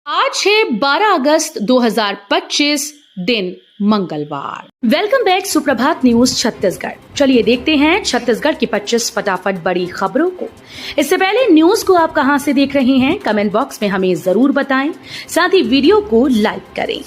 आज है 12 अगस्त 2025 दिन मंगलवार। वेलकम बैक सुप्रभात न्यूज छत्तीसगढ़। चलिए देखते हैं छत्तीसगढ़ की 25 फटाफट बड़ी खबरों को। इससे पहले न्यूज को आप कहां से देख रहे हैं कमेंट बॉक्स में हमें जरूर बताएं, साथ ही वीडियो को लाइक करें।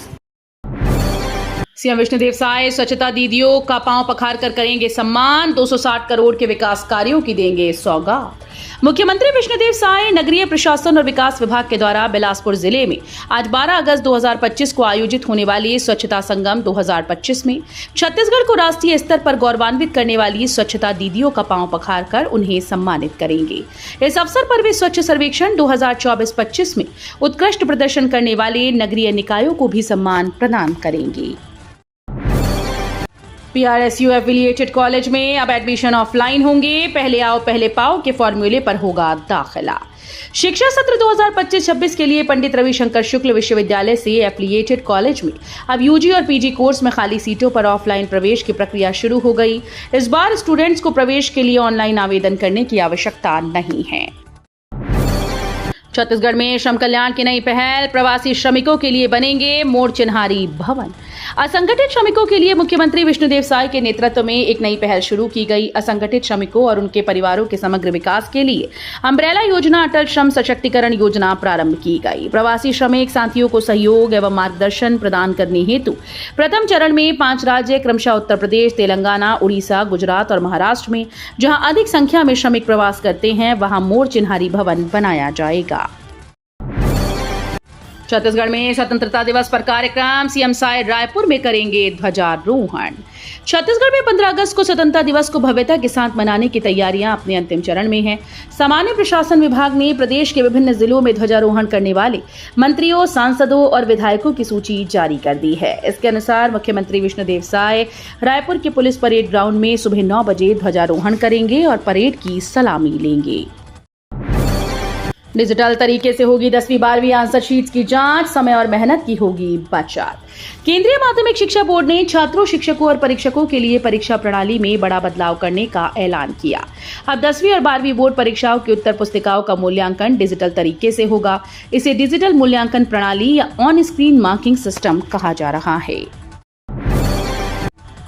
सीएम विष्णुदेव साय स्वच्छता दीदियों का पांव पखार कर करेंगे सम्मान, 260 करोड़ के विकास कार्यों की देंगे सौगात। मुख्यमंत्री विष्णुदेव साय नगरीय प्रशासन और विकास विभाग के द्वारा बिलासपुर जिले में आज 12 अगस्त 2025 को आयोजित होने वाली स्वच्छता संगम 2025 में छत्तीसगढ़ को राष्ट्रीय स्तर पर गौरवान्वित करने वाली स्वच्छता दीदियों का पांव पखार कर उन्हें सम्मानित करेंगे। इस अवसर पर वे स्वच्छ सर्वेक्षण 2024-25 में उत्कृष्ट प्रदर्शन करने वाले नगरीय निकायों को भी सम्मान प्रदान करेंगे। PRSU एफिलिएटेड कॉलेज में अब एडमिशन ऑफलाइन होंगे। पहले आओ पहले पाओ के फॉर्मूले पर होगा दाखिला। शिक्षा सत्र 2025-26 के लिए पंडित रविशंकर शुक्ल विश्वविद्यालय से एफिलिएटेड कॉलेज में अब यूजी और पीजी कोर्स में खाली सीटों पर ऑफलाइन प्रवेश की प्रक्रिया शुरू हो गई। इस बार स्टूडेंट्स को प्रवेश के लिए ऑनलाइन आवेदन करने की आवश्यकता नहीं है। छत्तीसगढ़ में श्रम कल्याण की नई पहल, प्रवासी श्रमिकों के लिए बनेंगे मोर चिन्हारी भवन। असंगठित श्रमिकों के लिए मुख्यमंत्री विष्णुदेव साय के नेतृत्व में एक नई पहल शुरू की गई। असंगठित श्रमिकों और उनके परिवारों के समग्र विकास के लिए अम्ब्रेला योजना अटल श्रम सशक्तिकरण योजना प्रारंभ की गई। प्रवासी श्रमिक साथियों को सहयोग एवं मार्गदर्शन प्रदान करने हेतु प्रथम चरण में 5 राज्य क्रमशः उत्तर प्रदेश, तेलंगाना, उड़ीसा, गुजरात और महाराष्ट्र में जहां अधिक संख्या में श्रमिक प्रवास करते हैं वहां मोर चिन्हारी भवन बनाया जाएगा। छत्तीसगढ़ में स्वतंत्रता दिवस पर कार्यक्रम, सीएम साय रायपुर में करेंगे ध्वजारोहण। छत्तीसगढ़ में 15 अगस्त को स्वतंत्रता दिवस को भव्यता के साथ मनाने की तैयारियां अपने अंतिम चरण में हैं। सामान्य प्रशासन विभाग ने प्रदेश के विभिन्न जिलों में ध्वजारोहण करने वाले मंत्रियों, सांसदों और विधायकों की सूची जारी कर दी है। इसके अनुसार मुख्यमंत्री विष्णुदेव साय रायपुर के पुलिस परेड ग्राउंड में सुबह 9 बजे ध्वजारोहण करेंगे और परेड की सलामी लेंगे। डिजिटल तरीके से होगी 10वीं 12वीं आंसर शीट्स की जांच, समय और मेहनत की होगी बचत। केंद्रीय माध्यमिक शिक्षा बोर्ड ने छात्रों, शिक्षकों और परीक्षकों के लिए परीक्षा प्रणाली में बड़ा बदलाव करने का ऐलान किया। अब 10वीं और 12वीं बोर्ड परीक्षाओं की उत्तर पुस्तिकाओं का मूल्यांकन डिजिटल तरीके से होगा। इसे डिजिटल मूल्यांकन प्रणाली या ऑन स्क्रीन मार्किंग सिस्टम कहा जा रहा है।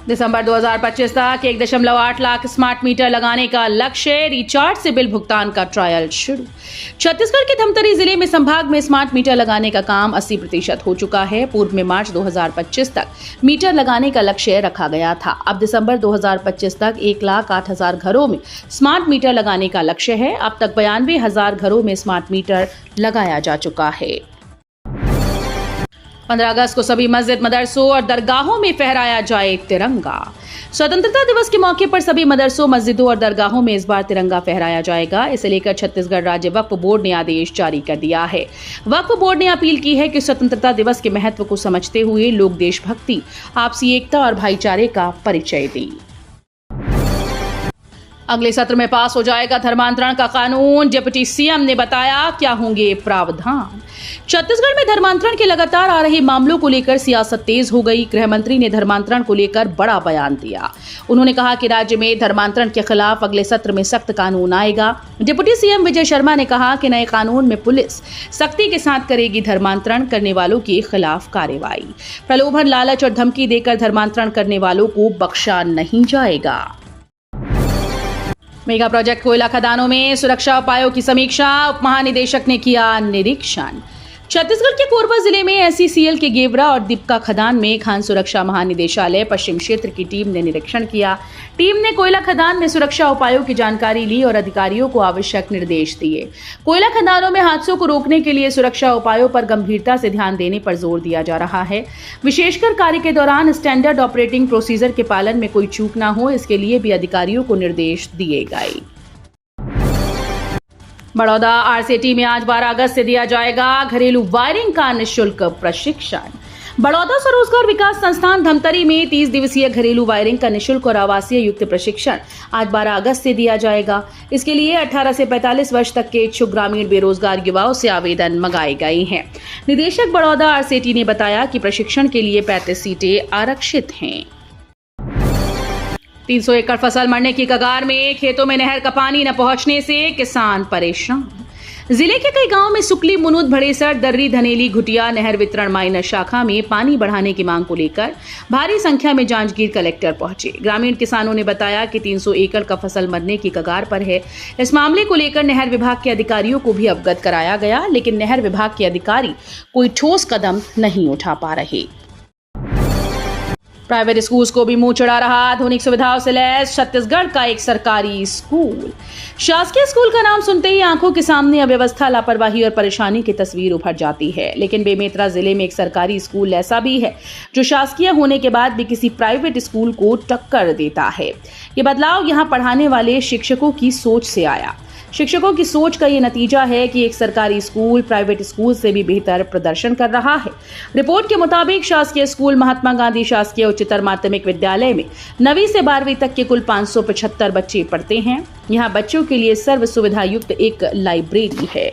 दिसंबर 2025 तक 1.8 लाख स्मार्ट मीटर लगाने का लक्ष्य, रिचार्ज से बिल भुगतान का ट्रायल शुरू। छत्तीसगढ़ के धमतरी जिले में संभाग में स्मार्ट मीटर लगाने का काम 80% हो चुका है। पूर्व में मार्च 2025 तक मीटर लगाने का लक्ष्य रखा गया था। अब दिसंबर 2025 तक 1,08,000 घरों में स्मार्ट मीटर लगाने का लक्ष्य है। अब तक 92,000 घरों में स्मार्ट मीटर लगाया जा चुका है। 15 अगस्त को सभी मस्जिद, मदरसों और दरगाहों में फहराया जाए तिरंगा। स्वतंत्रता दिवस के मौके पर सभी मदरसों, मस्जिदों और दरगाहों में इस बार तिरंगा फहराया जाएगा। इसे लेकर छत्तीसगढ़ राज्य वक्फ बोर्ड ने आदेश जारी कर दिया है। वक्फ बोर्ड ने अपील की है कि स्वतंत्रता दिवस के महत्व को समझते हुए लोग देशभक्ति, आपसी एकता और भाईचारे का परिचय दें। अगले सत्र में पास हो जाएगा धर्मांतरण का कानून, डिप्टी सीएम ने बताया क्या होंगे प्रावधान। छत्तीसगढ़ में धर्मांतरण के लगातार आ रहे मामलों को लेकर सियासत तेज हो गई। गृह मंत्री ने धर्मांतरण को लेकर बड़ा बयान दिया। उन्होंने कहा कि राज्य में धर्मांतरण के खिलाफ अगले सत्र में सख्त कानून आएगा। डिप्टी सीएम विजय शर्मा ने कहा कि नए कानून में पुलिस सख्ती के साथ करेगी धर्मांतरण करने वालों के खिलाफ कार्रवाई। प्रलोभन, लालच और धमकी देकर धर्मांतरण करने वालों को बख्शा नहीं जाएगा। मेगा प्रोजेक्ट कोयला खदानों में सुरक्षा उपायों की समीक्षा, उप महानिदेशक ने किया निरीक्षण। छत्तीसगढ़ के कोरबा जिले में एसईसीएल के गेवरा और दीपका खदान में खान सुरक्षा महानिदेशालय पश्चिम क्षेत्र की टीम ने निरीक्षण किया। टीम ने कोयला खदान में सुरक्षा उपायों की जानकारी ली और अधिकारियों को आवश्यक निर्देश दिए। कोयला खदानों में हादसों को रोकने के लिए सुरक्षा उपायों पर गंभीरता से ध्यान देने पर जोर दिया जा रहा है। विशेषकर कार्य के दौरान स्टैंडर्ड ऑपरेटिंग प्रोसीजर के पालन में कोई चूक न हो, इसके लिए भी अधिकारियों को निर्देश दिए गए। बड़ौदा आरसीटी में आज 12 अगस्त से दिया जाएगा घरेलू वायरिंग का निःशुल्क प्रशिक्षण। बड़ौदा स्वरोजगार विकास संस्थान धमतरी में 30 दिवसीय घरेलू वायरिंग का निःशुल्क और आवासीय युक्त प्रशिक्षण आज 12 अगस्त से दिया जाएगा। इसके लिए 18 से 45 वर्ष तक के इच्छुक ग्रामीण बेरोजगार युवाओं से आवेदन मंगाए गए हैं। निदेशक बड़ौदा आरसीटी ने बताया कि प्रशिक्षण के लिए 35 सीटें आरक्षित हैं। 300 एकड़ फसल मरने की कगार में, खेतों में नहर का पानी न पहुंचने से किसान परेशान। जिले के कई गांवों में सुकली, मुनुद, भड़ेसर, दर्री, धनेली, घुटिया नहर वितरण माइनर शाखा में पानी बढ़ाने की मांग को लेकर भारी संख्या में जांजगीर कलेक्टर पहुंचे। ग्रामीण किसानों ने बताया कि 300 एकड़ का फसल मरने की कगार पर है। इस मामले को लेकर नहर विभाग के अधिकारियों को भी अवगत कराया गया, लेकिन नहर विभाग के अधिकारी कोई ठोस कदम नहीं उठा पा रहे। प्राइवेट स्कूल्स को भी मुंह चढ़ा रहा आधुनिक सुविधाओं से लैस छत्तीसगढ़ का एक सरकारी स्कूल। शासकीय स्कूल का नाम सुनते ही आंखों के सामने अव्यवस्था, लापरवाही और परेशानी की तस्वीर उभर जाती है। लेकिन बेमेतरा जिले में एक सरकारी स्कूल ऐसा भी है जो शासकीय होने के बाद भी किसी प्राइवेट स्कूल को टक्कर देता है। ये बदलाव यहाँ पढ़ाने वाले शिक्षकों की सोच से आया। शिक्षकों की सोच का ये नतीजा है कि एक सरकारी स्कूल प्राइवेट स्कूल से भी बेहतर प्रदर्शन कर रहा है। रिपोर्ट के मुताबिक शासकीय स्कूल महात्मा गांधी शासकीय उच्चतर माध्यमिक विद्यालय में 9वीं से 12वीं तक के कुल 575 बच्चे पढ़ते हैं। यहाँ बच्चों के लिए सर्व सुविधा युक्त एक लाइब्रेरी है।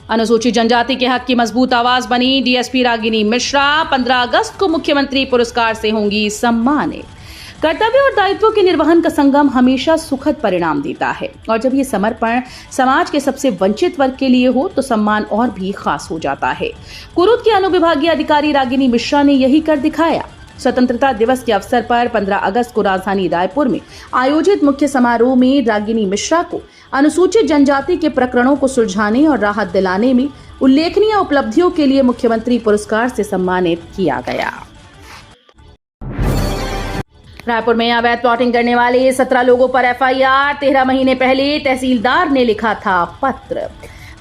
अनुसूचित जनजाति के हक की मजबूत आवाज बनी डीएसपी रागिनी मिश्रा 15 अगस्त को मुख्यमंत्री पुरस्कार से होंगी सम्मानित। कर्तव्य और दायित्व के निर्वहन का संगम हमेशा सुखद परिणाम देता है और जब ये समर्पण समाज के सबसे वंचित वर्ग के लिए हो तो सम्मान और भी खास हो जाता है। कुरुद की अनुविभागीय अधिकारी रागिनी मिश्रा ने यही कर दिखाया। स्वतंत्रता दिवस के अवसर पर 15 अगस्त को राजधानी रायपुर में आयोजित मुख्य समारोह में रागिनी मिश्रा को अनुसूचित जनजाति के प्रकरणों को सुलझाने और राहत दिलाने में उल्लेखनीय उपलब्धियों के लिए मुख्यमंत्री पुरस्कार से सम्मानित किया गया। रायपुर में अवैध प्लॉटिंग करने वाले 17 लोगों पर एफआईआर। 13 महीने पहले तहसीलदार ने लिखा था पत्र।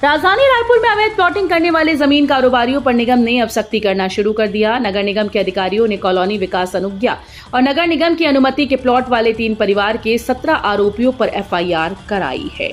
राजधानी रायपुर में अवैध प्लॉटिंग करने वाले जमीन कारोबारियों पर निगम ने अब सख्ती करना शुरू कर दिया। नगर निगम के अधिकारियों ने कॉलोनी विकास अनुज्ञा और नगर निगम की अनुमति के प्लॉट वाले 3 परिवार के 17 आरोपियों पर एफआईआर कराई है।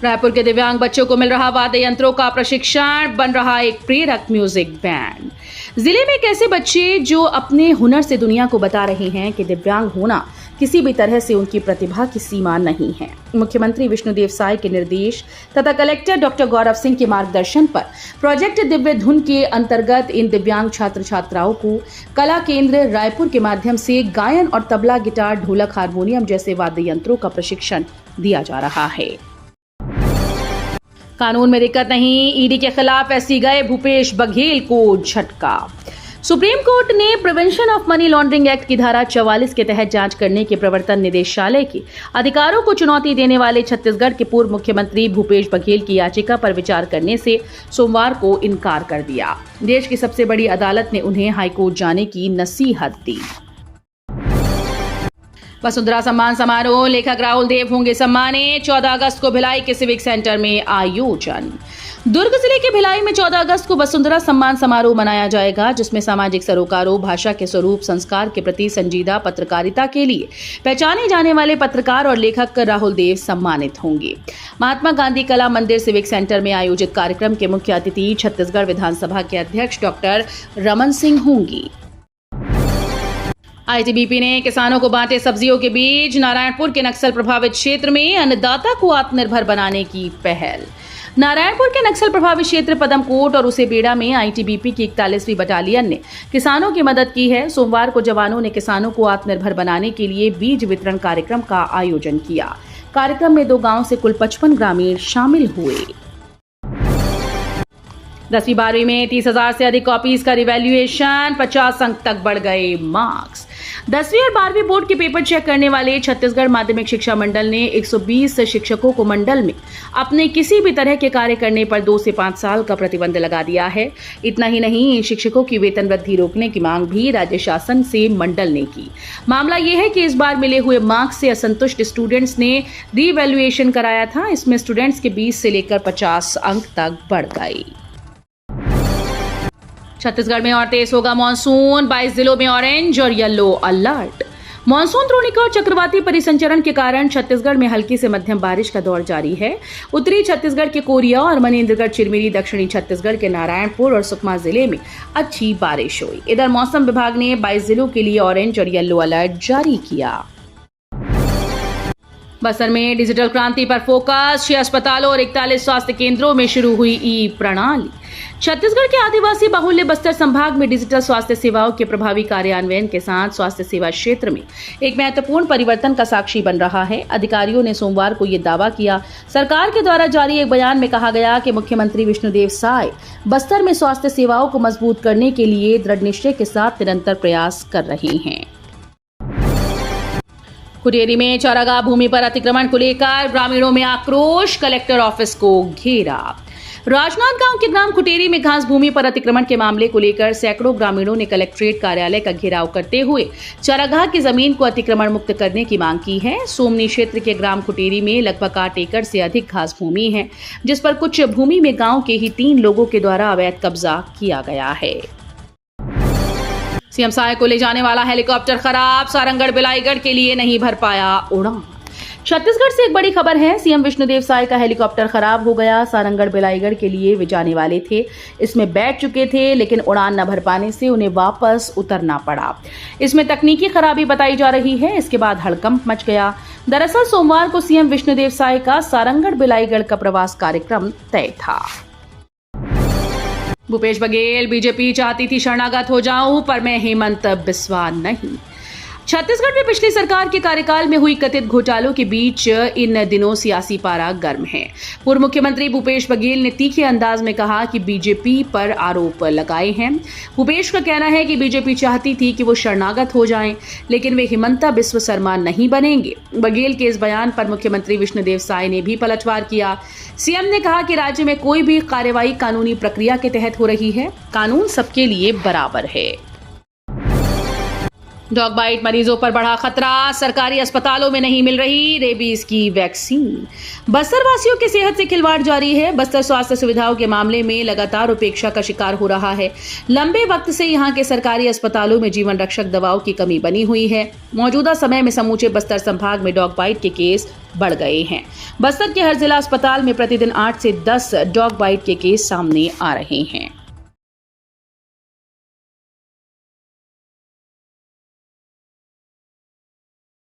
रायपुर के दिव्यांग बच्चों को मिल रहा वाद्य यंत्रों का प्रशिक्षण, बन रहा एक प्रेरक म्यूजिक बैंड। जिले में एक ऐसे बच्चे जो अपने हुनर से दुनिया को बता रहे हैं कि दिव्यांग होना किसी भी तरह से उनकी प्रतिभा की सीमा नहीं है। मुख्यमंत्री विष्णुदेव साय के निर्देश तथा कलेक्टर डॉक्टर गौरव सिंह के मार्गदर्शन पर प्रोजेक्ट दिव्य धुन के अंतर्गत इन दिव्यांग छात्र छात्राओं को कला केंद्र रायपुर के माध्यम से गायन और तबला, गिटार, ढोलक, हारमोनियम जैसे वाद्य यंत्रों का प्रशिक्षण दिया जा रहा है। कानून में दिक्कत नहीं, ईडी के खिलाफ एससी गए भूपेश बघेल को झटका। सुप्रीम कोर्ट ने prevention of money laundering act की धारा 44 के तहत जांच करने के प्रवर्तन निदेशालय के अधिकारों को चुनौती देने वाले छत्तीसगढ़ के पूर्व मुख्यमंत्री भूपेश बघेल की याचिका पर विचार करने से सोमवार को इनकार कर दिया। देश की सबसे बड़ी अदालत ने उन्हें हाईकोर्ट जाने की नसीहत दी। वसुंधरा सम्मान समारोह, लेखक राहुल देव होंगे सम्मानित। 14 अगस्त को भिलाई के सिविक सेंटर में आयोजन। दुर्ग जिले के भिलाई में 14 अगस्त को वसुंधरा सम्मान समारोह मनाया जाएगा, जिसमें सामाजिक सरोकारों, भाषा के स्वरूप, संस्कार के प्रति संजीदा पत्रकारिता के लिए पहचाने जाने वाले पत्रकार और लेखक राहुल देव सम्मानित होंगे। महात्मा गांधी कला मंदिर सिविक सेंटर में आयोजित कार्यक्रम के मुख्य अतिथि छत्तीसगढ़ विधानसभा के अध्यक्ष डॉक्टर रमन सिंह होंगी। आईटीबीपी ने किसानों को बांटे सब्जियों के बीज। नारायणपुर के नक्सल प्रभावित क्षेत्र में अन्नदाता को आत्मनिर्भर बनाने की पहल। नारायणपुर के नक्सल प्रभावित क्षेत्र पदमकोट और उसेबेड़ा में आईटीबीपी की 41वीं बटालियन ने किसानों की मदद की है। सोमवार को जवानों ने किसानों को आत्मनिर्भर बनाने के लिए बीज वितरण कार्यक्रम का आयोजन किया। कार्यक्रम में 2 गांवों से कुल 55 ग्रामीण शामिल हुए। 10वीं 12वीं में 30,000 से अधिक कॉपीज का रिवैल्यूएशन, 50 अंक तक बढ़ गए मार्क्स। 10वीं और 12वीं बोर्ड के पेपर चेक करने वाले छत्तीसगढ़ माध्यमिक शिक्षा मंडल ने 120 शिक्षकों को मंडल में अपने किसी भी तरह के कार्य करने पर 2 से 5 साल का प्रतिबंध लगा दिया है। इतना ही नहीं, इन शिक्षकों की वेतन वृद्धि रोकने की मांग भी राज्य शासन से मंडल ने की। मामला यह है कि इस बार मिले हुए मार्क्स से असंतुष्ट स्टूडेंट्स ने रिवैल्यूएशन कराया था। इसमें स्टूडेंट्स के 20 से लेकर 50 अंक तक बढ़ गए। छत्तीसगढ़ में और तेज होगा मॉनसून, 22 जिलों में ऑरेंज और येलो अलर्ट। मॉनसून द्रोणिका और चक्रवाती परिसंचरण के कारण छत्तीसगढ़ में हल्की से मध्यम बारिश का दौर जारी है। उत्तरी छत्तीसगढ़ के कोरिया और मनेन्द्रगढ़ चिरमिरी, दक्षिणी छत्तीसगढ़ के नारायणपुर और सुकमा जिले में अच्छी बारिश हुई। इधर मौसम विभाग ने 22 जिलों के लिए ऑरेंज और येलो अलर्ट जारी किया। बस्तर में डिजिटल क्रांति पर फोकस, 6 अस्पतालों और 41 स्वास्थ्य केंद्रों में शुरू हुई ई प्रणाली। छत्तीसगढ़ के आदिवासी बाहुल्य बस्तर संभाग में डिजिटल स्वास्थ्य सेवाओं के प्रभावी कार्यान्वयन के साथ स्वास्थ्य सेवा क्षेत्र में एक महत्वपूर्ण परिवर्तन का साक्षी बन रहा है। अधिकारियों ने सोमवार को यह दावा किया। सरकार के द्वारा जारी एक बयान में कहा गया कि मुख्यमंत्री विष्णुदेव साय बस्तर में स्वास्थ्य सेवाओं को मजबूत करने के लिए दृढ़ निश्चय के साथ निरंतर प्रयास कर रहे हैं। कुटेरी में चारागाह भूमि पर अतिक्रमण को लेकर ग्रामीणों में आक्रोश, कलेक्टर ऑफिस को घेरा। राजनांदगांव के ग्राम कुटेरी में घास भूमि पर अतिक्रमण के मामले को लेकर सैकड़ों ग्रामीणों ने कलेक्ट्रेट कार्यालय का घेराव करते हुए चारागाह की जमीन को अतिक्रमण मुक्त करने की मांग की है। सोमनी क्षेत्र के ग्राम कुटेरी में लगभग 8 एकड़ से अधिक घास भूमि है, जिस पर कुछ भूमि में गांव के ही 3 लोगों के द्वारा अवैध कब्जा किया गया है। सीएम साय को ले जाने वाला हेलीकॉप्टर खराब, सारंगढ़ बिलाईगढ़ के लिए नहीं भर पाया उड़ान। छत्तीसगढ़ से एक बड़ी खबर है। सीएम विष्णुदेव साय का हेलीकॉप्टर खराब हो गया। सारंगढ़ बिलाईगढ़ के लिए वे जाने वाले थे, इसमें बैठ चुके थे, लेकिन उड़ान न भर पाने से उन्हें वापस उतरना पड़ा। इसमें तकनीकी खराबी बताई जा रही है। इसके बाद हड़कंप मच गया। दरअसल सोमवार को सीएम विष्णुदेव साय का सारंगढ़ बिलाईगढ़ का प्रवास कार्यक्रम तय था। भूपेश बघेल, बीजेपी चाहती थी शरणागत हो जाऊं, पर मैं हेमंत बिस्वा नहीं। छत्तीसगढ़ में पिछली सरकार के कार्यकाल में हुई कथित घोटालों के बीच इन दिनों सियासी पारा गर्म है। पूर्व मुख्यमंत्री भूपेश बघेल ने तीखे अंदाज में कहा कि बीजेपी पर आरोप लगाए हैं। भूपेश का कहना है कि बीजेपी चाहती थी कि वो शरणागत हो जाएं, लेकिन वे हिमंता बिस्वा शर्मा नहीं बनेंगे। बघेल के इस बयान पर मुख्यमंत्री विष्णुदेव साय ने भी पलटवार किया। सीएम ने कहा कि राज्य में कोई भी कार्रवाई कानूनी प्रक्रिया के तहत हो रही है। कानून सबके लिए बराबर है। डॉग बाइट मरीजों पर बढ़ा खतरा, सरकारी अस्पतालों में नहीं मिल रही रेबीज की वैक्सीन। बस्तर वासियों की सेहत से खिलवाड़ जारी है। बस्तर स्वास्थ्य सुविधाओं के मामले में लगातार उपेक्षा का शिकार हो रहा है। लंबे वक्त से यहां के सरकारी अस्पतालों में जीवन रक्षक दवाओं की कमी बनी हुई है। मौजूदा समय में समूचे बस्तर संभाग में डॉग बाइट के केस बढ़ गए हैं। बस्तर के हर जिला अस्पताल में प्रतिदिन 8 से 10 डॉग बाइट के केस सामने आ रहे हैं।